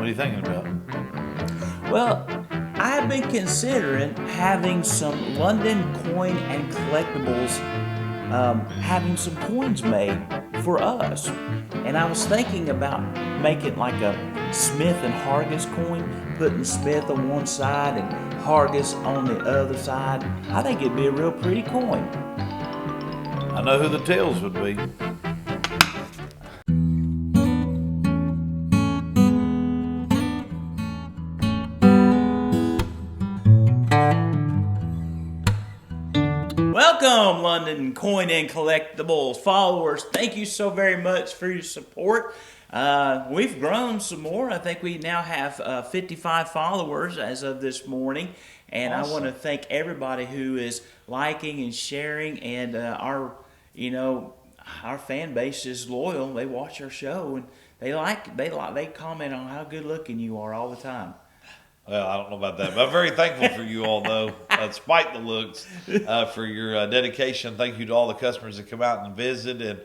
What are you thinking about? Well, I've been considering having some London coin and collectibles, having some coins made for us. And I was thinking about making like a Smith and Hargis coin, putting Smith on one side and Hargis on the other side. I think it'd be a real pretty coin. I know who the tails would be. Welcome, London Coin and Collectibles followers. Thank you so very much for your support. We've grown some more. I think we now have 55 followers as of this morning. And Awesome. I want to thank everybody who is liking and sharing. And our fan base is loyal. They watch our show and they comment on how good looking you are all the time. Well, I don't know about that, but I'm very thankful for you all, though, despite the looks, for your dedication. Thank you to all the customers that come out and visit. And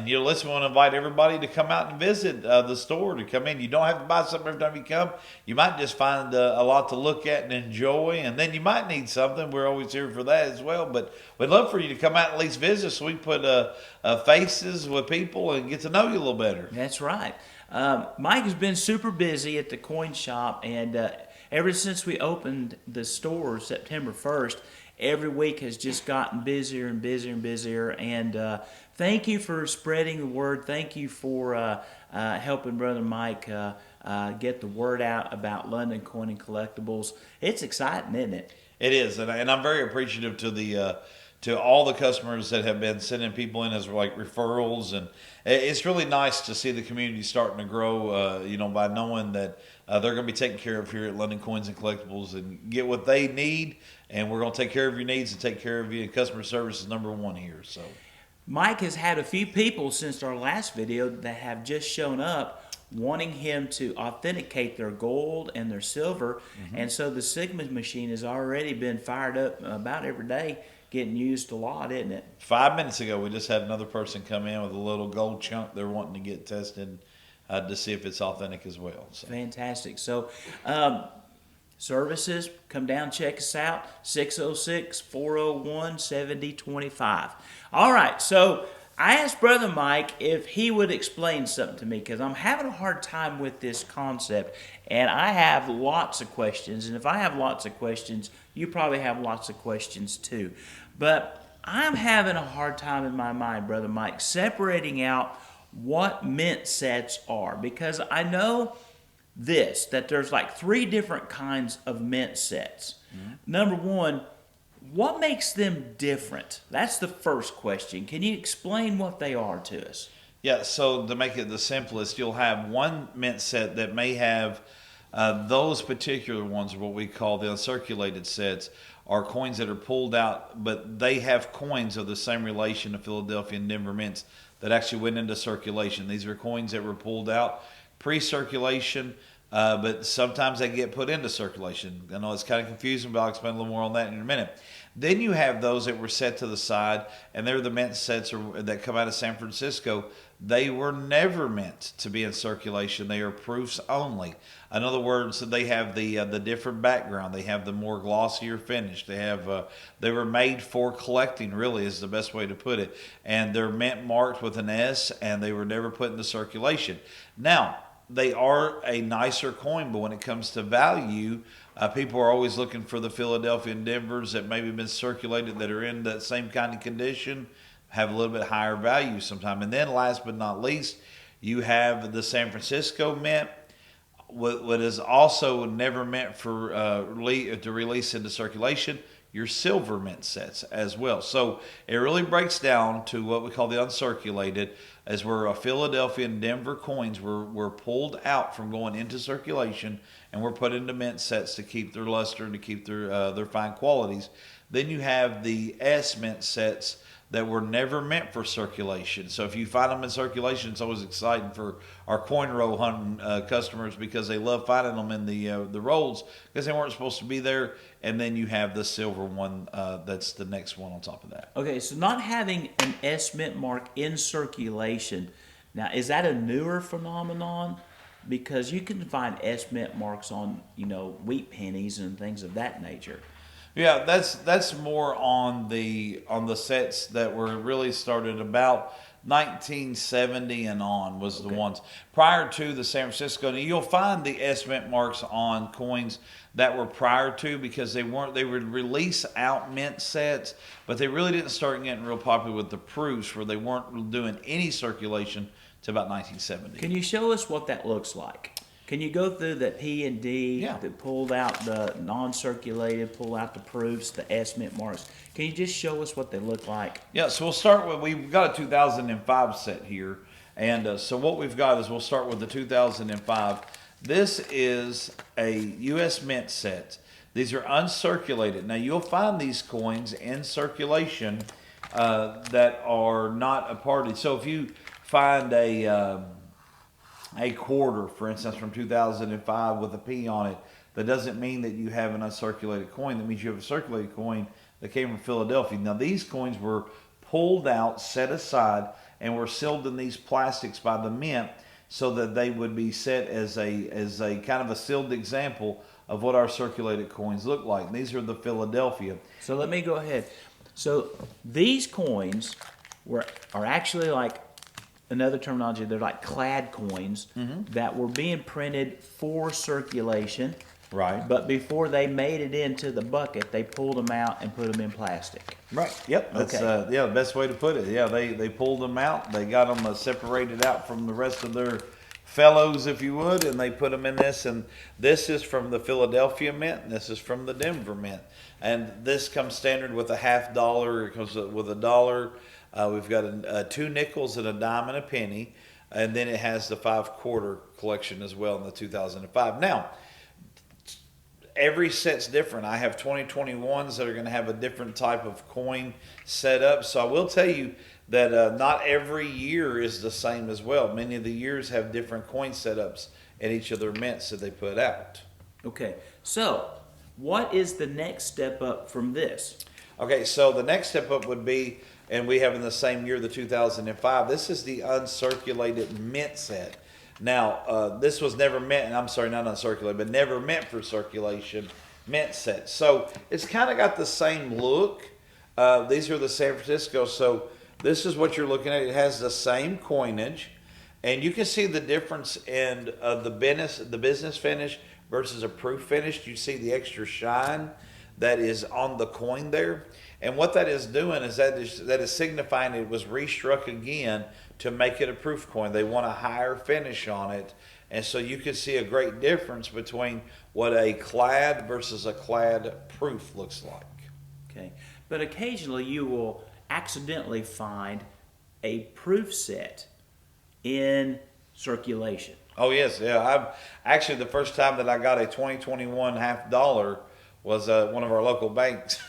listen, we want to invite everybody to come out and visit the store, to come in. You don't have to buy something every time you come. You might just find a lot to look at and enjoy, and then you might need something. We're always here for that as well. But we'd love for you to come out and at least visit so we can put faces with people and get to know you a little better. That's right. Mike has been super busy at the coin shop, and ever since we opened the store September 1st, every week has just gotten busier and busier and busier. And thank you for spreading the word. Thank you for helping Brother Mike get the word out about London Coin and Collectibles. It's exciting, isn't it? It is, and I'm very appreciative to all the customers that have been sending people in as like referrals, and it's really nice to see the community starting to grow. By knowing that they're going to be taken care of here at London Coins and Collectibles and get what they need, and we're going to take care of your needs and take care of you. And customer service is number one here. So, Mike has had a few people since our last video that have just shown up wanting him to authenticate their gold and their silver. And so the Sigma machine has already been fired up about every day, getting used a lot, isn't it? 5 minutes ago, we just had another person come in with a little gold chunk they're wanting to get tested to see if it's authentic as well. So. Fantastic. So services, come down, check us out, 606-401-7025. All right, so I asked Brother Mike if he would explain something to me, because I'm having a hard time with this concept, and I have lots of questions. And if I have lots of questions, you probably have lots of questions too. But I'm having a hard time in my mind, Brother Mike, separating out what mint sets are, because I know that there's like 3 different kinds of mint sets. Number one, what makes them different? That's the first question. Can you explain what they are to us? Yeah, so to make it the simplest, you'll have one mint set that may have those particular ones, what we call the uncirculated sets, are coins that are pulled out, but they have coins of the same relation to Philadelphia and Denver mints that actually went into circulation. These are coins that were pulled out pre-circulation, but sometimes they get put into circulation. I know it's kind of confusing, but I'll explain a little more on that in a minute. Then you have those that were set to the side, and they're the mint sets that come out of San Francisco. They were never meant to be in circulation. They are proofs only. In other words, they have the different background. They have the more glossier finish. They were made for collecting, really, is the best way to put it. And they're mint marked with an S, and they were never put into circulation. Now, they are a nicer coin, but when it comes to value, people are always looking for the Philadelphia and Denvers that maybe been circulated that are in that same kind of condition, have a little bit higher value sometime. And then last but not least, you have the San Francisco mint, what is also never meant for to release into circulation, your silver mint sets as well. So it really breaks down to what we call the uncirculated, as where Philadelphia and Denver coins were pulled out from going into circulation and were put into mint sets to keep their luster and to keep their fine qualities. Then you have the S mint sets that were never meant for circulation. So if you find them in circulation, it's always exciting for our coin roll hunting customers, because they love finding them in the rolls because they weren't supposed to be there. And then you have the silver one that's the next one on top of that. Okay, so not having an S mint mark in circulation, now is that a newer phenomenon? because you can find S mint marks on, wheat pennies and things of that nature. Yeah, that's more on the sets that were really started about 1970 and on was the ones prior to the San Francisco. Now you'll find the S mint marks on coins that were prior to, because they would release out mint sets, but they really didn't start getting real popular with the proofs, where they weren't doing any circulation to about 1970. Can you show us what that looks like? Can you go through the P and D that pulled out the non-circulated, pull out the proofs, the S mint marks? Can you just show us what they look like? Yeah, so we'll start with, we've got a 2005 set here. And so what we've got is, we'll start with the 2005. This is a U.S. Mint set. These are uncirculated. Now you'll find these coins in circulation that are not a part of. So if you find a quarter, for instance, from 2005 with a P on it, that doesn't mean that you have an uncirculated coin. That means you have a circulated coin that came from Philadelphia. Now these coins were pulled out, set aside, and were sealed in these plastics by the mint, so that they would be set as a kind of a sealed example of what our circulated coins look like. And these are the Philadelphia. So let me go ahead. So these coins are actually like, another terminology, they're like Clad coins that were being printed for circulation. Right. But before they made it into the bucket, they pulled them out and put them in plastic. Right. Yep. That's the best way to put it. Yeah, they pulled them out. They got them separated out from the rest of their fellows, if you would, and they put them in this. And this is from the Philadelphia Mint, and this is from the Denver Mint. And this comes standard with a $50. It comes with $1. We've got 2 nickels and a dime and a penny, and then it has the 5-quarter collection as well in the 2005. Now, every set's different. I have 2021s that are going to have a different type of coin set up. So I will tell you that not every year is the same as well. Many of the years have different coin setups at each of their mints that they put out. Okay, so what is the next step up from this? Okay, so the next step up would be, and we have in the same year, the 2005, this is the uncirculated mint set. Now, this was never meant, and I'm sorry, not uncirculated, but never meant for circulation mint set. So it's kind of got the same look. These are the San Francisco. So this is what you're looking at. It has the same coinage, and you can see the difference in the business finish versus a proof finish. You see the extra shine that is on the coin there. And what that is doing is that is signifying it was restruck again to make it a proof coin. They want a higher finish on it. And so you can see a great difference between what a Clad versus a Clad proof looks like. Okay. But occasionally you will accidentally find a proof set in circulation. Oh, yes. Yeah. I've actually, the first time that I got a 2021 $50 was one of our local banks.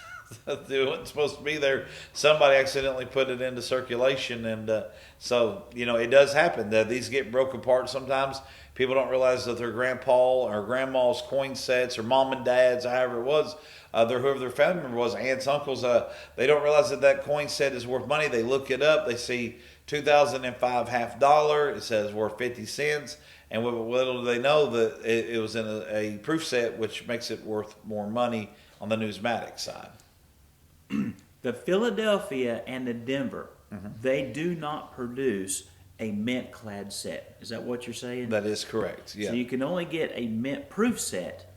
It wasn't supposed to be there. Somebody accidentally put it into circulation, and so it does happen that these get broke apart sometimes. People don't realize that their grandpa or grandma's coin sets, or mom and dad's, however it was, whoever their family member was, aunts, uncles, they don't realize that coin set is worth money. They look it up. They see 2005 $50. It says worth 50 cents. And little do they know that it was in a proof set, which makes it worth more money on the numismatic side. The Philadelphia and the Denver, they do not produce a mint Clad set. Is that what you're saying? That is correct. Yeah. So you can only get a mint proof set,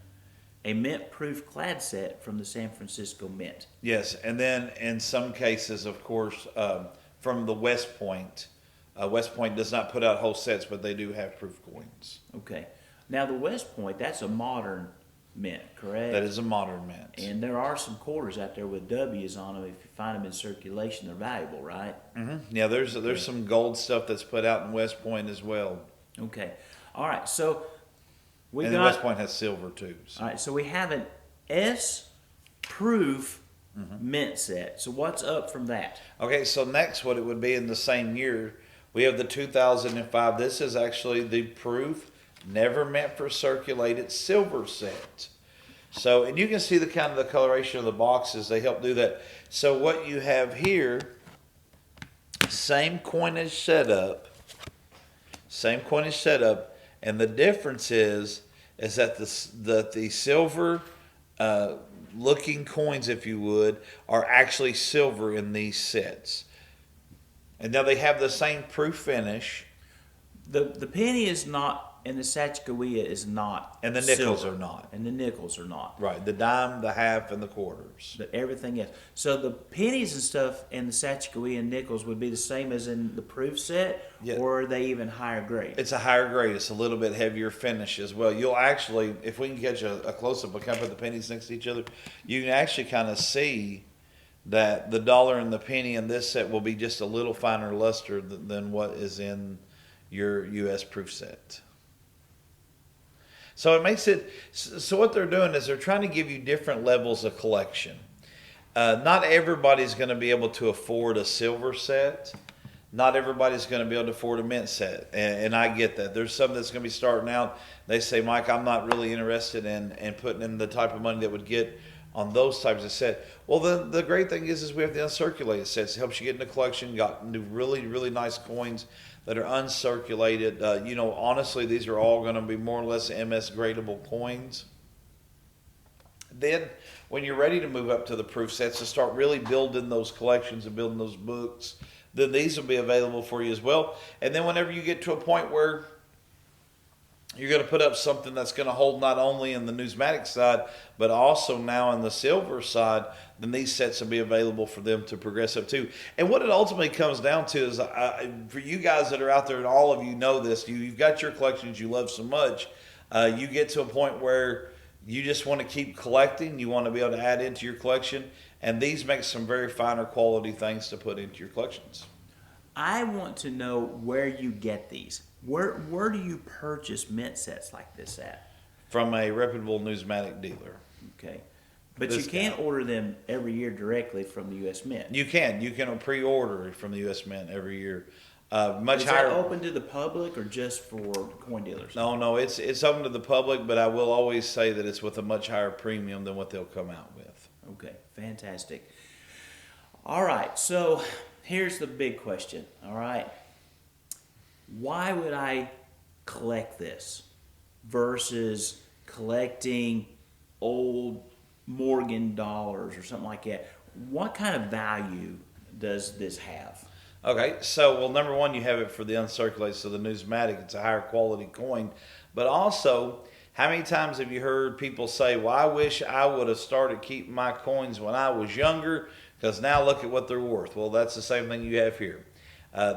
a mint proof Clad set from the San Francisco Mint. Yes, and then in some cases, of course, from the West Point. West Point does not put out whole sets, but they do have proof coins. Okay. Now the West Point, that's a modern mint, correct? That is a modern mint. And there are some quarters out there with W's on them. If you find them in circulation, they're valuable, right? Mm-hmm. Yeah, there's some gold stuff that's put out in West Point as well. Okay. All right. So West Point has silver too. So. All right. So we have an S proof mint set. So what's up from that? Okay. So next, what it would be in the same year, we have the 2005. This is actually the proof, never meant for circulated silver set. So, and you can see the kind of the coloration of the boxes. They help do that. So what you have here, same coinage setup, And the difference is that the silver looking coins, if you would, are actually silver in these sets. And now they have the same proof finish. The penny is not, and the Sacagawea is not. And the nickels silver, are not. And the nickels are not. Right. The dime, the half, and the quarters. But everything else. So the pennies and stuff in the Sacagawea and nickels would be the same as in the proof set, Yeah. or are they even higher grade? It's a higher grade. It's a little bit heavier finish as well. You'll actually, if we can catch a close-up, we can put the pennies next to each other, you can actually kind of see that the dollar and the penny in this set will be just a little finer luster than what is in your U.S. proof set. So it makes it, so what they're doing is they're trying to give you different levels of collection. Not everybody's going to be able to afford a silver set. Not everybody's going to be able to afford a mint set. And I get that. There's some that's going to be starting out. They say, Mike, I'm not really interested in putting in the type of money that would get on those types of sets. Well, the great thing is we have the uncirculated sets. It helps you get in the collection. Got new really, really nice coins that are uncirculated. Honestly, these are all going to be more or less MS gradable coins. Then, when you're ready to move up to the proof sets to start really building those collections and building those books, then these will be available for you as well. And then whenever you get to a point where you're going to put up something that's going to hold not only in the numismatic side, but also now in the silver side, then these sets will be available for them to progress up to. And what it ultimately comes down to is, for you guys that are out there, and all of you know this, you've got your collections you love so much, you get to a point where you just want to keep collecting, you want to be able to add into your collection, and these make some very finer quality things to put into your collections. I want to know where you get these. Where do you purchase mint sets like this at? From a reputable numismatic dealer. Okay. But you can't order them every year directly from the U.S. Mint. You can pre-order from the U.S. Mint every year. Is that open to the public or just for coin dealers? No, it's open to the public, but I will always say that it's with a much higher premium than what they'll come out with. Okay, fantastic. All right, so here's the big question, all right? Why would I collect this versus collecting old Morgan dollars or something like that? What kind of value does this have? Okay, so, number one, you have it for the uncirculated, so the numismatic, it's a higher quality coin. But also, how many times have you heard people say, well, I wish I would have started keeping my coins when I was younger, because now look at what they're worth. Well, that's the same thing you have here.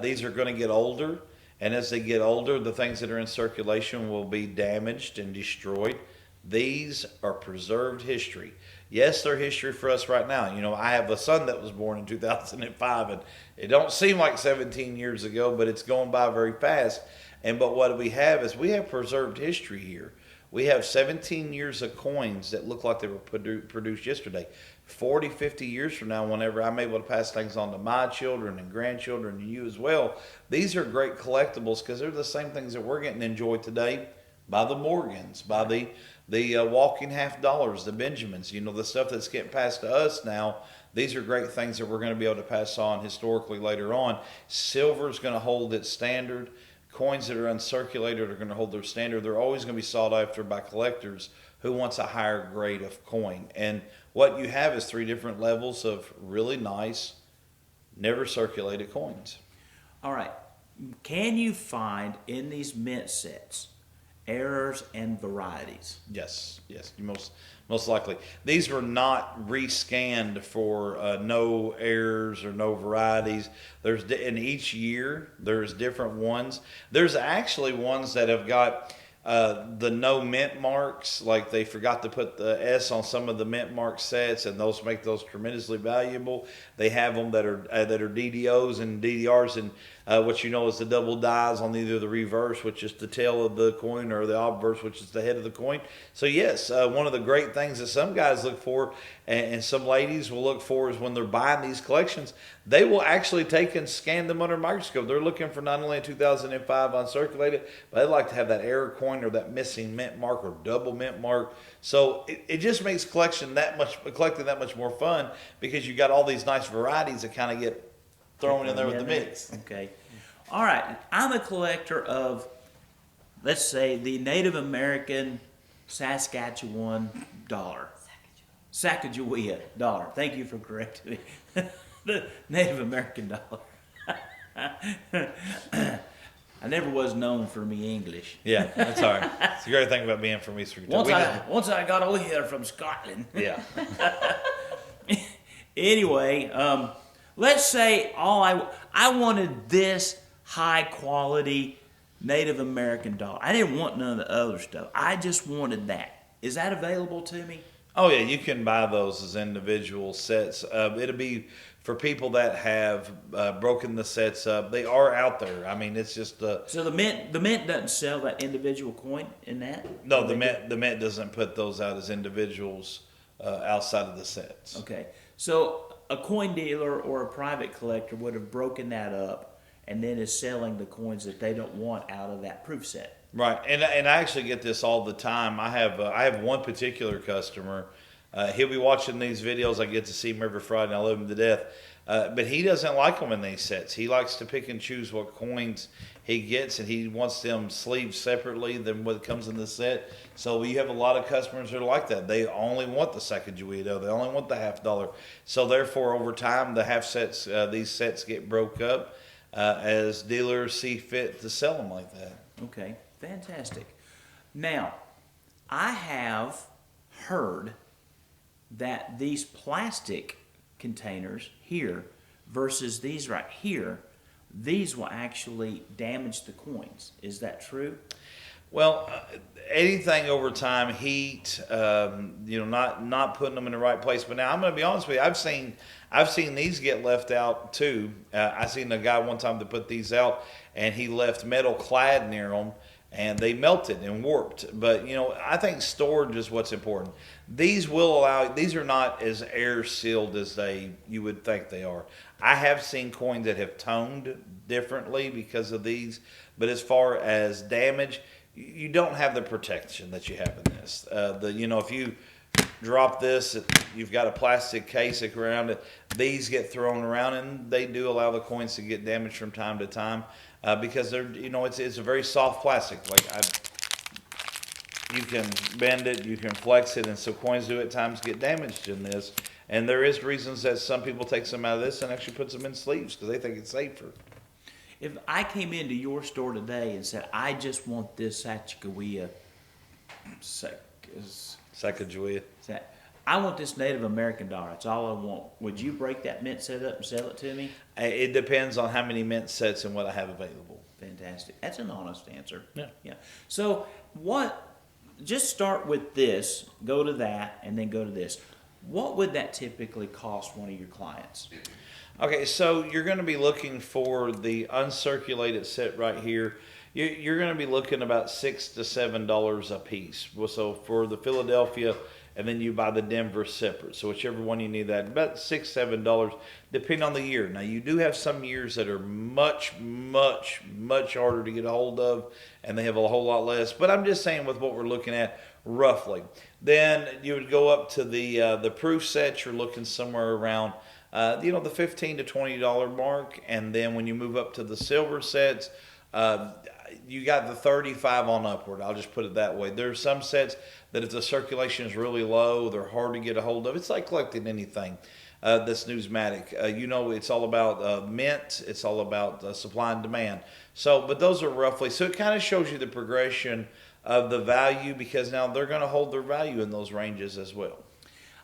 These are going to get older, and as they get older, the things that are in circulation will be damaged and destroyed. These are preserved history. Yes, they're history for us right now. I have a son that was born in 2005, and it don't seem like 17 years ago, but it's going by very fast. But what we have is we have preserved history here. We have 17 years of coins that look like they were produced yesterday. 40, 50 years from now, whenever I'm able to pass things on to my children and grandchildren and you as well, these are great collectibles because they're the same things that we're getting enjoyed today by the Morgans, by the walking half dollars, the Benjamins, the stuff that's getting passed to us now. These are great things that we're going to be able to pass on historically later on. Silver is going to hold its standard. Coins that are uncirculated are going to hold their standard. They're always going to be sought after by collectors who wants a higher grade of coin. And what you have is 3 different levels of really nice, never circulated coins. All right. Can you find in these mint sets errors and varieties? Yes, you most likely. These were not rescanned for no errors or no varieties. In each year there's different ones. There's actually ones that have got the no mint marks, like they forgot to put the S on some of the mint mark sets, and those make those tremendously valuable. They have them that are DDOs and DDRs, and what is the double dies on either the reverse, which is the tail of the coin, or the obverse, which is the head of the coin. So yes, one of the great things that some guys look for, and some ladies will look for, is when they're buying these collections, they will actually take and scan them under a microscope. They're looking for not only a 2005 uncirculated, but they'd like to have that error coin or that missing mint mark or double mint mark. So it just makes collecting that much more fun, because you got all these nice varieties that kind of get thrown in there with the mix. Okay. All right. I'm a collector of let's say the Native American Saskatchewan dollar. Sacagawea dollar. Thank you for correcting me. The Native American dollar. I never was known for me English. Yeah, that's all right. It's a great thing about being from Eastern Once I got over here from Scotland. Yeah. Anyway, let's say I wanted this high quality Native American dollar. I didn't want none of the other stuff. I just wanted that. Is that available to me? Oh yeah, you can buy those as individual sets. It'll be for people that have broken the sets up. They are out there. I mean, it's just So the mint doesn't sell that individual coin in that. no. The mint doesn't put those out as individuals outside of the sets. Okay, so a coin dealer or a private collector would have broken that up and then is selling the coins that they don't want out of that proof set. Right, and I actually get this all the time. I have one particular customer. He'll be watching these videos. I get to see him every Friday, and I love him to death. But he doesn't like them in these sets. He likes to pick and choose what coins he gets, and he wants them sleeved separately than what comes in the set. So you have a lot of customers that are like that. They only want the Sacagawea. They only want the $50. So therefore, over time, the half sets, these sets get broke up as dealers see fit to sell them like that. Okay, fantastic. Now, I have heard that these plastic containers here versus these right here, these will actually damage the coins. Is that true? Well, anything over time, heat, not putting them in the right place. But now I'm going to be honest with you. I've seen these get left out too. I seen a guy one time that put these out, and he left metal Clad near them, and they melted and warped. But I think storage is what's important. These are not as air sealed as you would think they are. I have seen coins that have toned differently because of these, but as far as damage, you don't have the protection that you have in this. If you drop this, you've got a plastic case around it. These get thrown around, and they do allow the coins to get damaged from time to time because they're, it's a very soft plastic. You can bend it, you can flex it, and so coins do at times get damaged in this. And there is reasons that some people take some out of this and actually puts them in sleeves because they think it's safer. If I came into your store today and said, I just want this Sacagawea, Sacagawea. I want this Native American dollar, that's all I want. Would you break that mint set up and sell it to me? It depends on how many mint sets and what I have available. Fantastic. That's an honest answer. Yeah. So just start with this, go to that, and then go to this. What would that typically cost one of your clients? Okay, so you're going to be looking for the uncirculated set right here. You're going to be looking about $6 to $7 a piece. So for the Philadelphia, and then you buy the Denver separate. So whichever one you need, that about $6, $7, depending on the year. Now you do have some years that are much, much, much harder to get a hold of, and they have a whole lot less. But I'm just saying with what we're looking at roughly. Then you would go up to the proof sets. You're looking somewhere around the $15 to $20 mark, and then when you move up to the silver sets, you got the 35 on upward. I'll just put it that way. There are some sets that if the circulation is really low, they're hard to get a hold of. It's like collecting anything that's numismatic. It's all about mint. It's all about supply and demand. But those are roughly. So it kind of shows you the progression of the value because now they're going to hold their value in those ranges as well.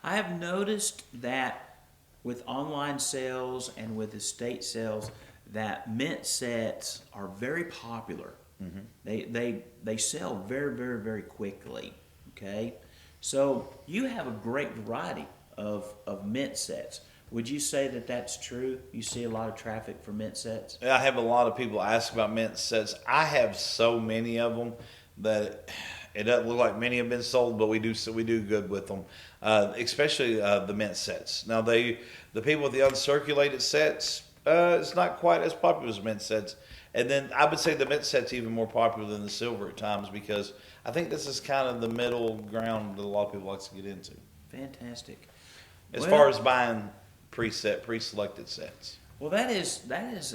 I have noticed that with online sales and with estate sales, that mint sets are very popular. Mm-hmm. They sell very, very, very quickly. Okay, so you have a great variety of mint sets. Would you say that that's true? You see a lot of traffic for mint sets? I have a lot of people ask about mint sets. I have so many of them that it doesn't look like many have been sold, but we do good with them, especially the mint sets. Now the people with the uncirculated sets, it's not quite as popular as mint sets. And then I would say the mint set's even more popular than the silver at times because I think this is kind of the middle ground that a lot of people like to get into. Fantastic. As far as buying pre-selected sets. Well, that is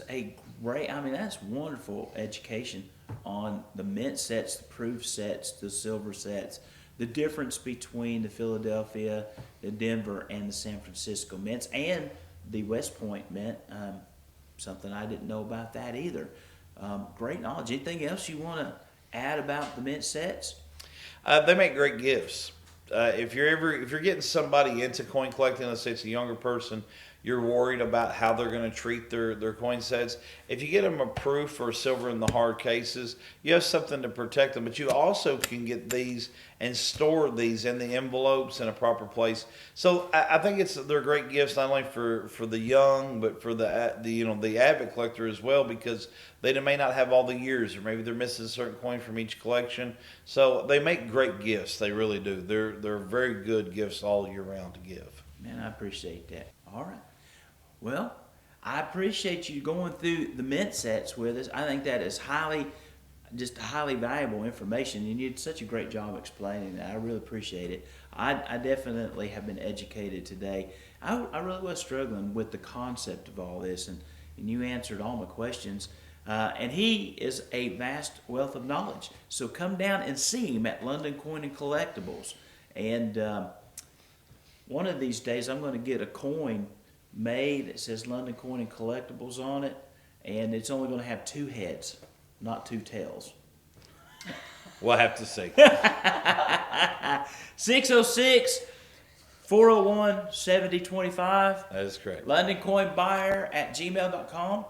a great, that's wonderful education on the mint sets, the proof sets, the silver sets, the difference between the Philadelphia, the Denver, and the San Francisco mints, and the West Point mint. Something I didn't know about that either. Great knowledge. Anything else you want to add about the mint sets? They make great gifts. If you're getting somebody into coin collecting, let's say it's a younger person, you're worried about how they're going to treat their coin sets. If you get them a proof or silver in the hard cases, you have something to protect them. But you also can get these and store these in the envelopes in a proper place. So I think they're great gifts not only for the young, but for the avid collector as well, because they may not have all the years, or maybe they're missing a certain coin from each collection. So they make great gifts. They really do. They're very good gifts all year round to give. Man, I appreciate that. All right. Well, I appreciate you going through the mint sets with us. I think that is highly valuable information, and you did such a great job explaining that. I really appreciate it. I definitely have been educated today. I really was struggling with the concept of all this, and you answered all my questions. And he is a vast wealth of knowledge. So come down and see him at London Coin and Collectables. And one of these days I'm going to get a coin made that says London Coin and Collectables on it, and it's only going to have 2 heads, not 2 tails. We'll have to see. 606-401-7025. That is correct. Londoncoinbuyer@gmail.com.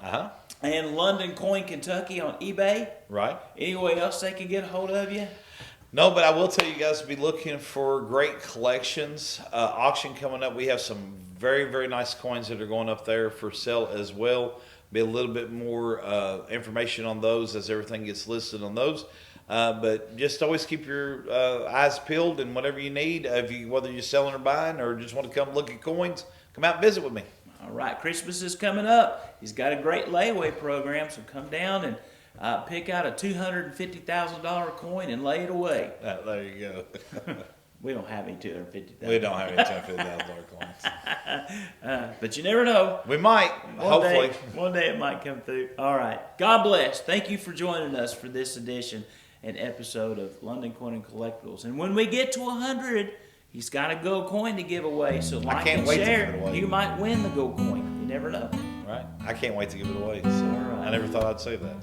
And London Coin Kentucky on eBay. Right. Any way else they can get a hold of you? No, but I will tell you guys to be looking for great collections. Auction coming up. We have some very, very nice coins that are going up there for sale as well. Be a little bit more information on those as everything gets listed on those. But just always keep your eyes peeled, and whatever you need, whether you're selling or buying or just want to come look at coins, come out and visit with me. All right, Christmas is coming up. He's got a great layaway program, so come down and pick out a $250,000 coin and lay it away. There you go. We don't have any $250,000. We don't have any $250,000 coins. But you never know. We might, hopefully. One day it might come through. All right. God bless. Thank you for joining us for this edition and episode of London Coin and Collectables. And when we get to 100, he's got a gold coin to give away. So like and share. You might win the gold coin. You never know. Right. I can't wait to give it away. So I never thought I'd say that.